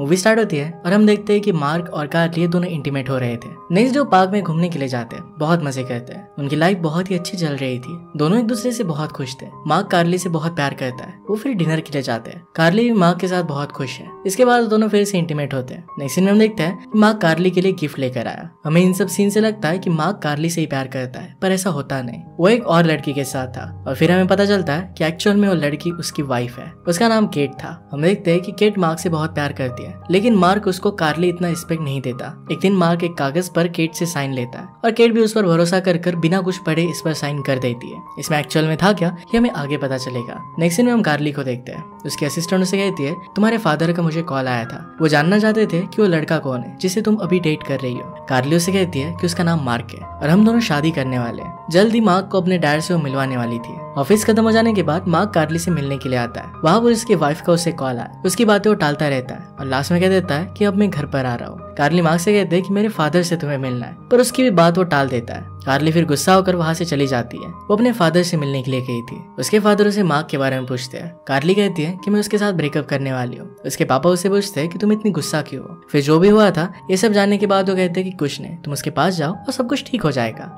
Movie start होती है और हम देखते हैं कि मार्क और कार्ली दोनों इंटीमेट हो रहे थे। नेक्स्ट डे वो पार्क में घूमने के लिए जाते हैं, बहुत मजे करते हैं। उनकी लाइफ बहुत ही अच्छी चल रही थी, दोनों एक दूसरे से बहुत खुश थे। मार्क कार्ली से बहुत प्यार करता है। वो फिर डिनर के लिए जाते हैं। कार्ली भी मार्क के साथ बहुत खुश है। इसके बाद दोनों फिर से इंटीमेट होते हैं। नेक्स्ट सीन में हम देखते हैं कि मार्क कार्ली के लिए गिफ्ट लेकर आया। हमें इन सब सीन से लगता है कि मार्क कार्ली से ही प्यार करता है, पर ऐसा होता नहीं। वो एक और लड़की के साथ था और फिर हमें पता चलता है कि एक्चुअल में वो लड़की उसकी वाइफ है। उसका नाम केट था। हम देखते हैं कि केट मार्क से बहुत प्यार करती है, लेकिन मार्क उसको कार्ली इतना रिस्पेक्ट नहीं देता। एक दिन मार्क एक कागज पर केट से साइन लेता है और केट भी उस पर भरोसा कर बिना कुछ पढ़े इस पर साइन कर देती है। इसमें एक्चुअल में था क्या, ये हमें आगे पता चलेगा। नेक्स्ट सीन में हम कार्ली को देखते हैं। उसके असिस्टेंट उसे कहती है, तुम्हारे फादर का मुझे कॉल आया था, वो जानना चाहते थे कि वो लड़का कौन है जिसे तुम अभी डेट कर रही हो। कार्ली उसे कहती है कि उसका नाम मार्क है और हम दोनों शादी करने वाले हैं। जल्द ही मार्क को अपने डैड से वो मिलवाने वाली थी। ऑफिस खत्म हो जाने के बाद मार्क कार्ली से मिलने के लिए आता है। वहाँ पर उसकी वाइफ का उसे कॉल आया। उसकी बातें वो टालता रहता है और लास्ट में कह देता है कि अब मैं घर पर आ रहा हूँ। कार्ली मार्क से कहते हैं कि मेरे फादर से तुम्हें मिलना है, पर उसकी भी बात वो टाल देता है। कार्ली फिर गुस्सा होकर वहाँ से चली जाती है। वो अपने फादर से मिलने के लिए गई थी। उसके फादर उसे मार्क के बारे में पूछते हैं। कार्ली कहती है कि मैं उसके साथ ब्रेकअप करने वाली हूँ। उसके पापा उसे पूछते हैं कि तुम इतनी गुस्सा क्यों हो। फिर जो भी हुआ था ये सब जानने के बाद वो कहते हैं कि कुछ नहीं, तुम उसके पास जाओ और सब कुछ ठीक हो जाएगा।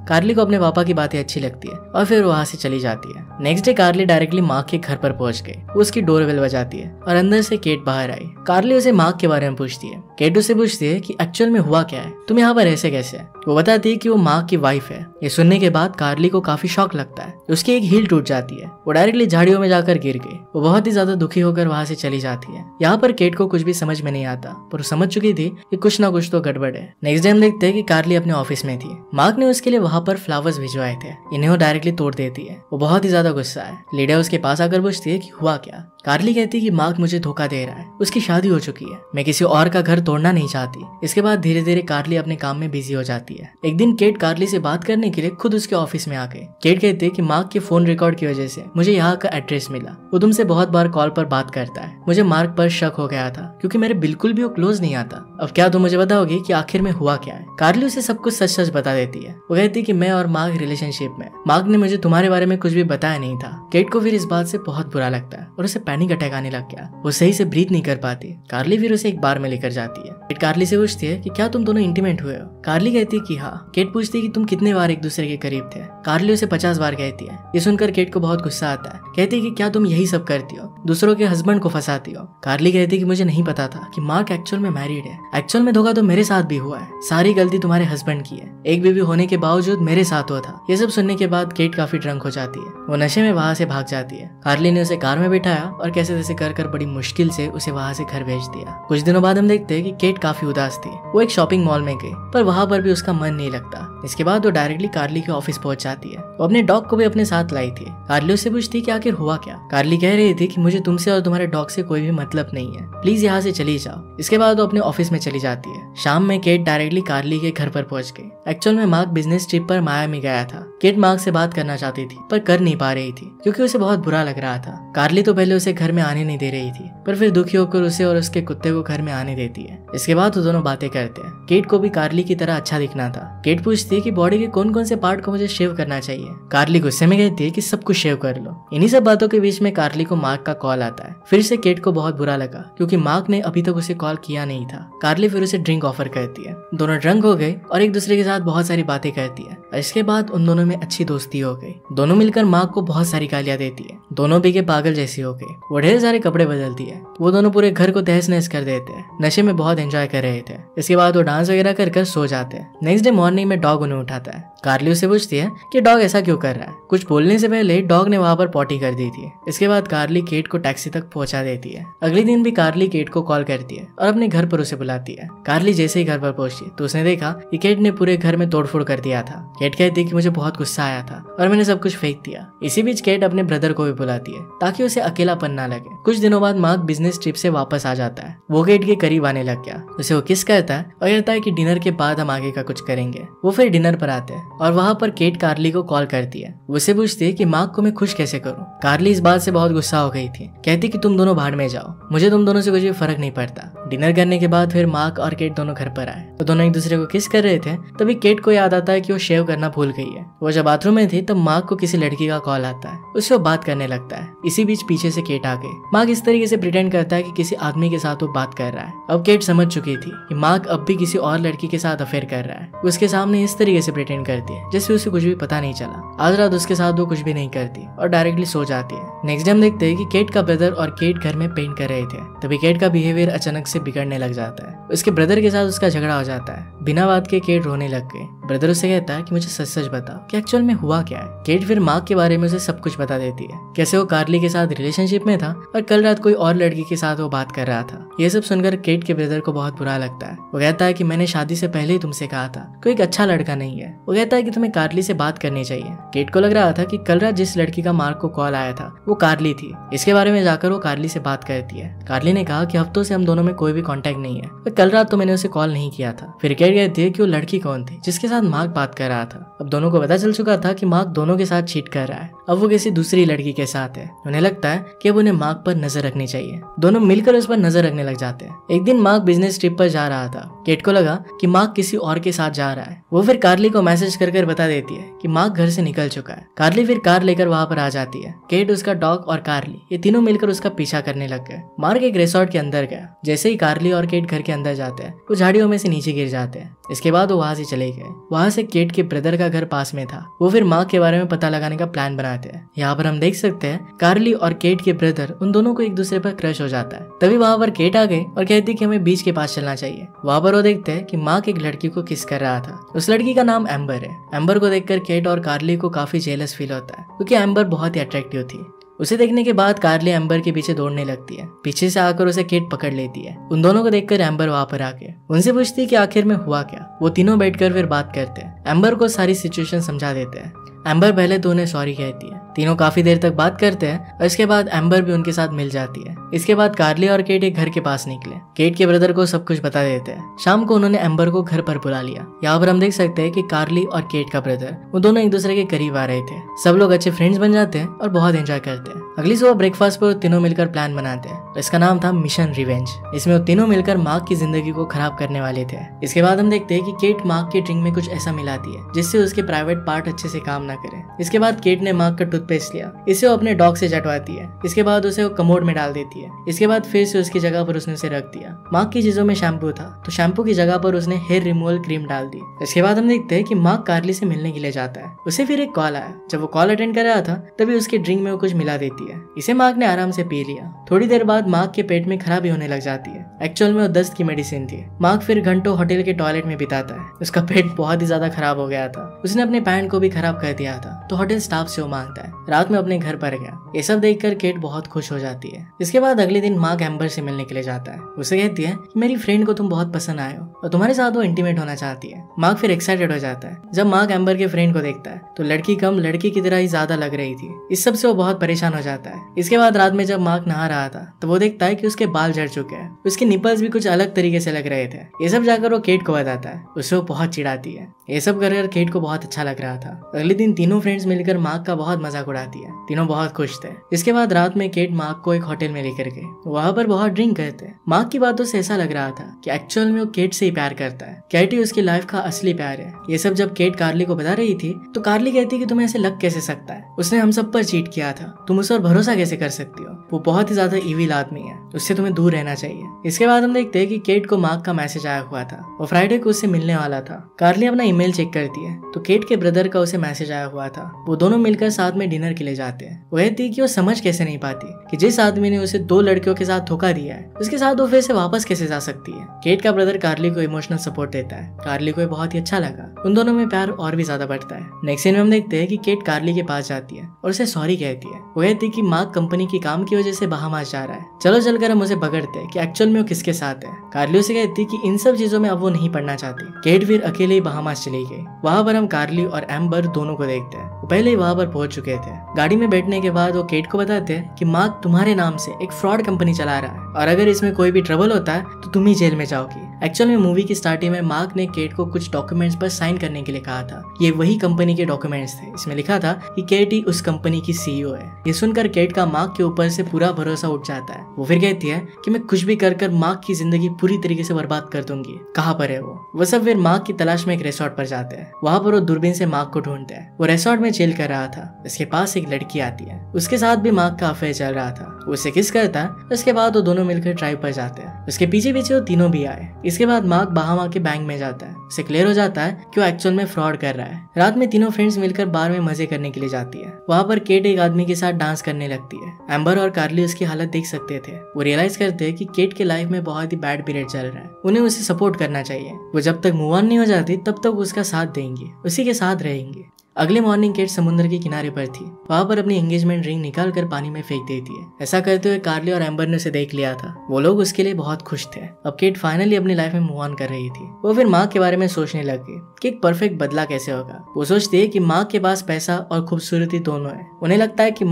कार्ली को अपने पापा की बातें अच्छी लगती है और फिर वहाँ से चली जाती है। नेक्स्ट डे कार्ली डायरेक्टली मार्क के घर पर पहुंच गई। वो उसकी डोरबेल बजाती है और अंदर से केट बाहर आई। कार्ली उसे मार्क के बारे में पूछती है। केट उसे पूछती है कि एक्चुअल में हुआ क्या है, तुम यहाँ पर ऐसे कैसे। वो बताती है कि वो मार्क की वाइफ है। ये सुनने के बाद कार्ली को काफी शॉक लगता है। उसकी एक हील टूट जाती है। वो डायरेक्टली झाड़ियों में जाकर गिर गई। वो बहुत ही ज्यादा दुखी होकर वहाँ से चली जाती है। यहाँ पर केट को कुछ भी समझ में नहीं आता, पर वो समझ चुकी थी कि कुछ ना कुछ तो गड़बड़ है। नेक्स्ट डे हम देखते हैं कि कार्ली अपने ऑफिस में थी। मार्क ने उसके लिए वहाँ पर फ्लावर्स भिजवाए थे। इन्हें वो डायरेक्टली तोड़ देती है। वो बहुत ही ज्यादा गुस्सा है। लीडा उसके पास आकर पूछती है कि हुआ क्या। कार्ली कहती है कि मार्क मुझे धोखा दे रहा है, उसकी शादी हो चुकी है, मैं किसी और का घर तोड़ना नहीं चाहती। इसके बाद धीरे धीरे कार्ली अपने काम में बिजी हो जाती है। एक दिन केट कार्ली से बात करने के लिए खुद उसके ऑफिस में आ गई। केट कहती है कि मार्क के फोन रिकॉर्ड की वजह से मुझे यहाँ का एड्रेस मिला। वो तुमसे बहुत बार कॉल पर बात करता है। मुझे मार्क पर शक हो गया था क्योंकि मेरे बिल्कुल भी वो क्लोज नहीं आता। अब क्या तुम मुझे बताओगी कि आखिर में हुआ क्या है। कार्ली उसे सब कुछ सच सच बता देती है। वो कहती है कि मैं और मार्क रिलेशनशिप में, मार्क ने मुझे तुम्हारे बारे में कुछ भी बताया नहीं था। केट को फिर इस बात से बहुत बुरा लगता है और उसे पैनिक अटैक आने लग गया। वो सही से ब्रीथ नहीं कर पाती। कार्ली फिर उसे एक बार में लेकर जाती है। केट कार्ली से पूछती है कि क्या तुम दोनों इंटीमेट हुए हो। कार्ली कहती है कि हाँ। केट पूछती है कि तुम कितने बार एक दूसरे के करीब थे। कार्ली उसे 50 बार कहती है। ये सुनकर केट को बहुत गुस्सा आता है। कहती है कि क्या तुम यही सब करती हो, दूसरों के हस्बैंड को फंसाती हो। कार्ली कहती है कि मुझे नहीं पता था कि मार्क एक्चुअल में मैरिड है। एक्चुअल में धोखा तो मेरे साथ भी हुआ है। सारी गलती तुम्हारे हस्बैंड की है। एक बीवी होने के बावजूद मेरे साथ हुआ था। ये सब सुनने के बाद केट काफी ड्रंक हो जाती है। वो नशे में वहाँ से भाग जाती है। कार्ली ने उसे कार में बिठाया और कैसे तैसे कर बड़ी मुश्किल से उसे वहाँ से घर भेज दिया। कुछ दिनों बाद हम देखते हैं कि केट काफी उदास थी। वो एक शॉपिंग मॉल में गई, पर वहाँ पर भी उसका मन नहीं लगता। इसके बाद वो डायरेक्टली कार्ली के ऑफिस पहुंच जाती है। वो अपने डॉग को भी अपने साथ लाई थी। कार्ली उससे पूछती कि आखिर हुआ क्या। कार्ली कह रही थी कि मुझे तुमसे और तुम्हारे डॉग से कोई भी मतलब नहीं है, प्लीज यहाँ से चली जाओ। इसके बाद वो अपने ऑफिस में चली जाती है। शाम में केट डायरेक्टली कार्ली के घर पर पहुंच गई। एक्चुअल में मार्क बिजनेस ट्रिप पर मायामी गया था। केट मार्क से बात करना चाहती थी पर कर नहीं पा रही थी क्योंकि उसे बहुत बुरा लग रहा था। कार्ली तो पहले उसे घर में आने नहीं दे रही थी, पर फिर दुखी होकर उसे और उसके कुत्ते को घर में आने देती है। इसके बाद वो दोनों बातें करते हैं। केट को भी कार्ली की तरह अच्छा दिखना था। केट पूछती है कि बॉडी के कौन कौन से पार्ट को मुझे शेव करना चाहिए। कार्ली गुस्से में कहती है कि सब कुछ शेव कर लो। इन्हीं सब बातों के बीच में कार्ली को मार्क का कॉल आता है। फिर से केट को बहुत बुरा लगा क्योंकि मार्क ने अभी तक उसे कॉल किया नहीं था। कार्ली फिर उसे ड्रिंक ऑफर करती है। दोनों ड्रंक हो गए और एक दूसरे के साथ बहुत सारी बातें करती है। इसके बाद उन दोनों में अच्छी दोस्ती हो गई। दोनों मिलकर मार्क को बहुत सारी गालियां देती है। दोनों भी के पागल जैसी हो गई। वो ढेर सारे कपड़े बदलती है। वो दोनों पूरे घर को तहस नहस कर देते हैं। नशे में बहुत एंजॉय कर रहे थे। इसके बाद वो डांस वगैरह कर सो जाते हैं। नेक्स्ट डे मॉर्निंग में डॉग उन्हें उठाता है। कार्ली उससे पूछती है कि डॉग ऐसा क्यों कर रहा है। कुछ बोलने से पहले डॉग ने वहाँ पर पॉटी कर दी थी। इसके बाद कार्ली केट को टैक्सी तक पहुंचा देती है। अगले दिन भी कार्ली केट को कॉल करती है और अपने घर पर उसे बुलाती है। कार्ली जैसे ही घर पर पहुंची तो उसने देखा कि केट ने पूरे घर में तोड़फोड़ कर दिया था। केट कहती है कि मुझे बहुत गुस्सा आया था और मैंने सब कुछ फेंक दिया। इसी बीच केट अपने ब्रदर को भी बुलाती है ताकि उसे अकेलापन ना लगे। कुछ दिनों बाद मार्क बिजनेस ट्रिप से वापस आ जाता है। वो केट के करीब आने लग गया। उसे वो किस करता है और कहता है कि डिनर के बाद हम आगे का कुछ करेंगे। वो फिर डिनर पर आते हैं और वहाँ पर केट कार्ली को कॉल करती है। उससे पूछती है कि मार्क को मैं खुश कैसे करूं। कार्ली इस बात से बहुत गुस्सा हो गई थी। कहती कि तुम दोनों भाड़ में जाओ, मुझे तुम दोनों से कुछ भी फर्क नहीं पड़ता। डिनर करने के बाद फिर मार्क और केट दोनों घर पर आए। वो दोनों एक दूसरे को किस कर रहे थे, तभी केट को याद आता है कि वो शेव करना भूल गई है। वो जब बाथरूम में थी तब मार्क को किसी लड़की का कॉल आता है। उससे वो बात करने लगता है। इसी बीच पीछे से केट आ गई। मार्क इस तरीके से प्रिटेंड करता है कि किसी आदमी के साथ वो बात कर रहा है। अब केट समझ चुकी थी कि मार्क अब भी किसी और लड़की के साथ अफेयर कर रहा है। उसके सामने इस तरीके से प्रिटेंड करती है जैसे उसे कुछ भी पता नहीं चला। आज रात उसके साथ वो कुछ भी नहीं करती और डायरेक्टली सो जाती है। नेक्स्ट डे हम देखते हैं कि केट का ब्रदर और केट घर में पेंट कर रहे थे। तभी केट का बिहेवियर अचानक से बिगड़ने लग जाता है। उसके ब्रदर के साथ उसका झगड़ा हो जाता है। बिना बात के केट रोने लग गई। ब्रदर उससे कहता है कि मुझे सच सच बताओ कि एक्चुअल में हुआ क्या है। केट फिर मार्क के बारे में उसे सब कुछ बता देती है, कैसे वो कार्ली के साथ रिलेशनशिप में था और कल रात कोई और लड़की के साथ वो बात कर रहा था। ये सब सुनकर केट के ब्रदर को बहुत बुरा लगता है। वो कहता है कि मैंने शादी से पहले ही तुमसे कहा था कोई एक अच्छा लड़का नहीं है। वो कहता है कि तुम्हें कार्ली से बात करनी चाहिए। केट को लग रहा था कि कल रात जिस लड़की का मार्क को कॉल आया था वो कार्ली थी। इसके बारे में जाकर वो कार्ली से बात करती है। कार्ली ने कहा कि हफ्तों से हम दोनों में कोई भी कांटेक्ट नहीं है, पर कल रात तो मैंने उसे कॉल नहीं किया था। फिर केट कहती है कि वो लड़की कौन थी जिसके साथ मार्क बात कर रहा था। अब दोनों को पता चल चुका था कि मार्क दोनों के साथ चीट कर रहा है। अब वो किसी दूसरी लड़की के साथ है। उन्हें लगता है कि अब उन्हें मार्क पर नजर रखनी चाहिए। दोनों मिलकर उस पर नजर रखने लग जाते हैं। एक दिन मार्क बिजनेस ट्रिप पर जा रहा था। केट को लगा कि मार्क किसी और के साथ जा रहा है। वो फिर कार्ली को मैसेज कर बता देती है कि मार्क घर से निकल चुका है। कार्ली फिर कार लेकर वहां पर आ जाती है। केट, उसका डॉग और कार्ली ये तीनों मिलकर उसका पीछा करने लग गए। मार्क एक रिसोर्ट के अंदर गया। जैसे ही कार्ली और केट घर के अंदर जाते हैं वो झाड़ियों में से नीचे गिर जाते हैं। इसके बाद वो वहां से चले गए। वहां से केट के ब्रदर का घर पास में था। वो फिर मार्क के बारे में पता लगाने का प्लान बनाते हैं। यहाँ पर हम देख सकते हैं कार्ली और केट के ब्रदर उन दोनों को एक दूसरे पर क्रश हो जाता है। तभी वहां पर केट आ गई और कहती कि हमें बीच के पास चलना चाहिए। वहां पर वो देखते हैं कि मार्क एक लड़की को किस कर रहा था। उस लड़की का नाम एम्बर है। एम्बर को देखकर केट और कार्ली को काफी जेलस फील होता है क्योंकि एम्बर बहुत ही अट्रैक्टिव थी। उसे देखने के बाद कार्ली एम्बर के पीछे दौड़ने लगती है। पीछे से आकर उसे केट पकड़ लेती है। उन दोनों को देखकर एम्बर वहां पर आके उनसे पूछती है कि आखिर में हुआ क्या। वो तीनों बैठकर फिर बात करते हैं। एम्बर को सारी सिचुएशन समझा देते हैं। एम्बर पहले तो उन्हें सॉरी कहती है। तीनों काफी देर तक बात करते हैं और इसके बाद एम्बर भी उनके साथ मिल जाती है। इसके बाद कार्ली और केट एक घर के पास निकले। केट के ब्रदर को सब कुछ बता देते हैं। शाम को उन्होंने एम्बर को घर पर बुला लिया। यहाँ पर हम देख सकते हैं कि कार्ली और केट का ब्रदर वो दोनों एक दूसरे के करीब आ रहे थे। सब लोग अच्छे फ्रेंड्स बन जाते हैं और बहुत एंजॉय करते हैं। अगली सुबह ब्रेकफास्ट पर तीनों मिलकर प्लान बनाते हैं। इसका नाम था मिशन रिवेंज। इसमें वो तीनों मिलकर मार्क की जिंदगी को खराब करने वाले थे। इसके बाद हम देखते हैं कि केट मार्क के ड्रिंक में कुछ ऐसा मिलाती है जिससे उसके प्राइवेट पार्ट अच्छे से काम ना करे। इसके बाद केट ने मार्क का टूथपेस्ट लिया। इसे वो अपने डॉग से चटवाती है। इसके बाद उसे वो कमोड में डाल देती है। इसके बाद फिर से उसकी जगह पर उसने उसे रख दिया। मार्क की चीजों में शैम्पू था तो शैम्पू की जगह पर उसने हेयर रिमूवल क्रीम डाल दी। इसके बाद हम देखते हैं कि मार्क कार्ली से मिलने के लिए जाता है। उसे फिर एक कॉल आया। जब वो कॉल अटेंड कर रहा था तभी उसके ड्रिंक में वो कुछ मिला देती है। इसे मार्क ने आराम से पी लिया। थोड़ी देर बाद मार्क के पेट में खराबी होने लग जाती है। एक्चुअल में वो दस्त की मेडिसिन थी। मार्क फिर घंटों होटल के टॉयलेट में बिताता है। उसका पेट बहुत ही ज्यादा खराब हो गया था। उसने अपने पैंट को भी खराब कर दिया था तो होटल स्टाफ से वो मांगता है। रात में अपने घर पर गया। ये सब देखकर केट बहुत खुश हो जाती है। इसके बाद अगले दिन मार्क एम्बर से मिलने के लिए जाता है। उसे कहती है कि मेरी फ्रेंड को तुम बहुत पसंद आए हो और तुम्हारे साथ वो इंटीमेट होना चाहती है। मार्क फिर एक्साइटेड हो जाता है। जब मार्क एम्बर के फ्रेंड को देखता है तो लड़की कम लड़की की तरह ही ज्यादा लग रही थी। इस सब से वो बहुत परेशान हो जाता है। इसके बाद रात में जब मार्क नहा रहा था तो वो देखता है कि उसके बाल झड़ चुके हैं। उसके निपल्स भी कुछ अलग तरीके से लग रहे थे। ये सब जाकर वो केट को बताता है। उससे वो बहुत चिढ़ाती है। ये सब कर केट को बहुत अच्छा लग रहा था। अगले दिन तीनों फ्रेंड्स मिलकर मार्क का बहुत मजाक उड़ाती है। तीनों बहुत खुश थे। इसके बाद रात में केट मार्क को एक होटल में लेकर गई। वहां पर बहुत ड्रिंक करते। मार्क की बातों से ऐसा लग रहा था कि एक्चुअल में वो केट से ही प्यार करता है। केट ही उसकी लाइफ का असली प्यार है। ये सब जब केट कार्ली को बता रही थी तो कार्ली कहती कि तुम्हें ऐसे लग कैसे सकता है, उसने हम सब पर चीट किया था, तुम उस पर भरोसा कैसे कर सकती हो, वो बहुत ही ज्यादा इविल आदमी है, उससे तुम्हें दूर रहना चाहिए। इसके बाद हम देखते हैं कि केट को मार्क का मैसेज आया हुआ था। वो फ्राइडे को उससे मिलने वाला था। कार्ली अपना ईमेल चेक करती है तो केट के ब्रदर का उसे मैसेज आया हुआ था। वो दोनों मिलकर साथ में डिनर के लिए जाते हैं। वो कहती है कि वो समझ कैसे नहीं पाती कि जिस आदमी ने उसे 2 लड़कियों के साथ धोखा दिया है उसके साथ वो फिर से वापस कैसे जा सकती है। केट का ब्रदर कार्ली को इमोशनल सपोर्ट देता है। कार्ली को बहुत ही अच्छा लगा। उन दोनों में प्यार और भी ज्यादा बढ़ता है। नेक्स्ट सीन में हम देखते हैं कि केट कार्ली के पास जाती है और उसे सॉरी कहती है। वो कहती है कि मार्क कंपनी की काम की वजह से बहामास जा रहा है, चलो चलकर हम उसे पकड़ते हैं कि एक्चुअल में वो किसके साथ है। कार्ली उसे कहती है कि इन सब चीजों में अब वो नहीं पड़ना चाहती। केट फिर अकेले ही बहामास चली गई। वहां पर हम कार्ली और एम्बर दोनों को देखते हैं। वो पहले ही वहां पर पहुंच चुके थे। गाड़ी में बैठने के बाद वो केट को बताते हैं कि मार्क तुम्हारे नाम से एक फ्रॉड कंपनी चला रहा है और अगर इसमें कोई भी ट्रबल होता है तो तुम ही जेल में जाओगी। एक्चुअल में मूवी की स्टार्टिंग में मार्क ने केट को कुछ डॉक्यूमेंट्स पर साइन करने के लिए कहा था। ये वही कंपनी के डॉक्यूमेंट्स थे। इसमें लिखा था कि केट ही उस कंपनी की सीईओ है। ये सुनकर केट का मार्क के ऊपर से पूरा भरोसा उठ जाता है। वो फिर कहती है कि मैं कुछ भी कर मार्क की जिंदगी पूरी तरीके से बर्बाद कर दूंगी। कहाँ पर है वो सब फिर मार्क की तलाश में एक रिसोर्ट पर जाते हैं। वहाँ पर वो दूरबीन से मार्क को ढूंढते हैं। वो रिसोर्ट में चिल कर रहा था। इसके पास एक लड़की आती है। उसके साथ भी मार्क का अफेयर चल रहा था। वो उसे किस करता है। उसके बाद वो दोनों मिलकर ड्राइव पर जाते हैं। उसके पीछे पीछे वो तीनों भी आए। इसके बाद मार्क बहामा के बैंक में जाता है। उसे क्लियर हो जाता है कि वो एक्चुअल में फ्रॉड कर रहा है। रात में तीनों फ्रेंड्स मिलकर बार में मजे करने के लिए जाती है। वहाँ पर केट एक आदमी के साथ डांस करने लगती है। एम्बर और कार्ली उसकी हालत देख सकते थे। वो रियलाइज करते हैं कि केट के लाइफ में बहुत ही बैड पीरियड चल रहा है। उन्हें उसे सपोर्ट करना चाहिए। वो जब तक मूव ऑन नहीं हो जाती तब तक उसका साथ देंगे, उसी के साथ रहेंगे। अगले मॉर्निंग केट समुद्र के किनारे पर थी। वहाँ पर अपनी एंगेजमेंट रिंग निकाल कर पानी में फेंक देती है। ऐसा करते हुए कार्ली और एम्बर ने उसे देख लिया था। वो लोग उसके लिए बहुत खुश थे। अब केट फाइनली अपनी लाइफ में मूव ऑन कर रही थी। वो फिर मार्क के बारे में सोचने लग गई कि एक परफेक्ट बदला कैसे होगा। वो सोचती है कि मार्क के पास पैसा और खूबसूरती दोनों है। उन्हें लगता है कि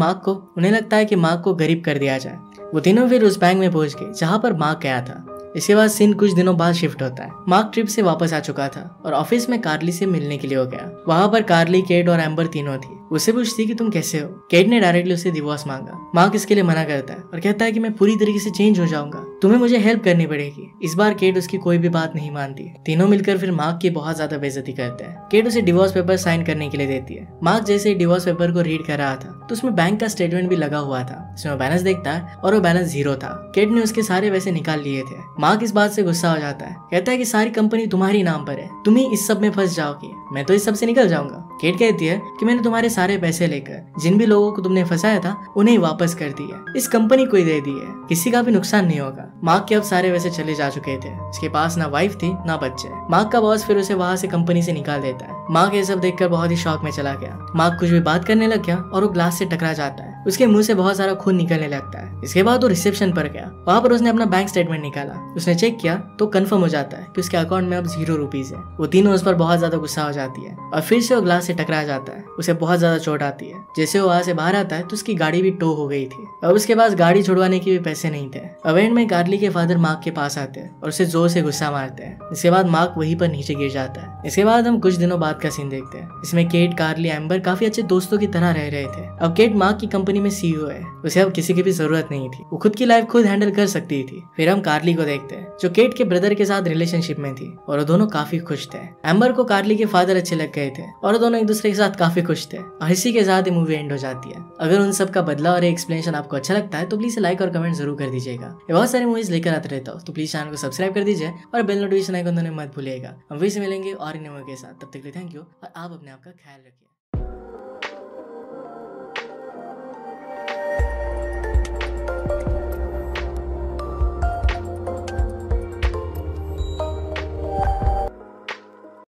मार्क को गरीब कर दिया जाए। वो तीनों फिर उस बैंक में पहुंच गए जहाँ पर मार्क गया था। इसके बाद सीन कुछ दिनों बाद शिफ्ट होता है। मार्क ट्रिप से वापस आ चुका था और ऑफिस में कार्ली से मिलने के लिए हो गया। वहाँ पर कार्ली, केट और एम्बर तीनों थी। उससे पूछती कि तुम कैसे हो। केट ने डायरेक्टली उसे डिवोर्स मांगा। मार्क इसके लिए मना करता है और कहता है कि मैं पूरी तरीके से चेंज हो जाऊंगा, तुम्हें मुझे हेल्प करनी पड़ेगी। इस बार केट उसकी कोई भी बात नहीं मानती। तीनों मिलकर फिर मार्क की बहुत ज्यादा बेइज्जती करते हैं। केट उसे डिवोर्स पेपर साइन करने के लिए देती है। मार्क जैसे ही डिवोर्स पेपर को रीड कर रहा था तो उसमें बैंक का स्टेटमेंट भी लगा हुआ था। इसमें बैलेंस देखता है और वो बैलेंस 0 था। केट ने उसके सारे पैसे निकाल लिए थे। मार्क इस बात से गुस्सा हो जाता है। कहता है कि सारी कंपनी तुम्हारी नाम पर है, तुम ही इस सब में फंस जाओगी, मैं तो इस सब से निकल जाऊंगा। केट कहती है कि मैंने तुम्हारे सारे पैसे लेकर जिन भी लोगों को तुमने फंसाया था उन्हें वापस कर दिया, इस कंपनी को ही दे दी है, किसी का भी नुकसान नहीं होगा। मार्क के अब सारे पैसे चले जा चुके थे। इसके पास ना वाइफ थी ना बच्चे। मार्क का बॉस फिर उसे वहाँ से कंपनी से निकाल देता है। मार्क ये सब देखकर बहुत ही शॉक में चला गया। मार्क कुछ भी बात करने लग गया और वो ग्लास से टकरा जाता है। उसके मुंह से बहुत सारा खून निकलने लगता है। इसके बाद वो रिसेप्शन पर गया। वहाँ पर उसने अपना बैंक स्टेटमेंट निकाला। उसने चेक किया तो कंफर्म हो जाता है कि उसके अकाउंट में अब 0 रुपीज है। वो तीनों उस पर बहुत ज्यादा गुस्सा हो जाती है और फिर से वो ग्लास से टकरा जाता है। उसे बहुत ज्यादा चोट आती है। जैसे वो वहाँ से बाहर आता है तो उसकी गाड़ी भी टो हो गई थी। अब उसके पास गाड़ी छुड़वाने के भी पैसे नहीं थे। अब एंड में कार्ली के फादर मार्क के पास आते हैं और उसे जोर से गुस्सा मारते हैं। इसके बाद मार्क वहीं पर नीचे गिर जाता है। इसके बाद हम कुछ दिनों बाद का सीन देखते हैं। इसमें केट, कार्ली, एम्बर काफी अच्छे दोस्तों की तरह रह रहे थे। अब केट मार्क की कंपनी में सीईओ है। उसे अब किसी की भी जरूरत नहीं थी। वो खुद की लाइफ खुद हैंडल कर सकती थी। फिर हम कार्ली को देखते हैं जो केट के ब्रदर के साथ रिलेशनशिप में थी और वो दोनों काफी खुश थे। एम्बर को कार्ली के फादर अच्छे लग गए थे और वो दोनों एक दूसरे के साथ काफी खुश थे और इसी के साथ ही मूवी एंड हो जाती है। अगर उन सब का बदला और एक्सप्लेनेशन आपको अच्छा लगता है तो प्लीज लाइक और कमेंट जरूर कर दीजिएगा। ये बहुत सारी मूवीज लेकर आते रहता हूँ तो प्लीज चैनल को सब्सक्राइब कर दीजिए और बेल नोटिफिकेशन आइकन मत भूलिएगा। हम फिर से मिलेंगे और इन मूवी के साथ। तब तक के लिए थैंक यू और आप अपने आप का ख्याल रखिए।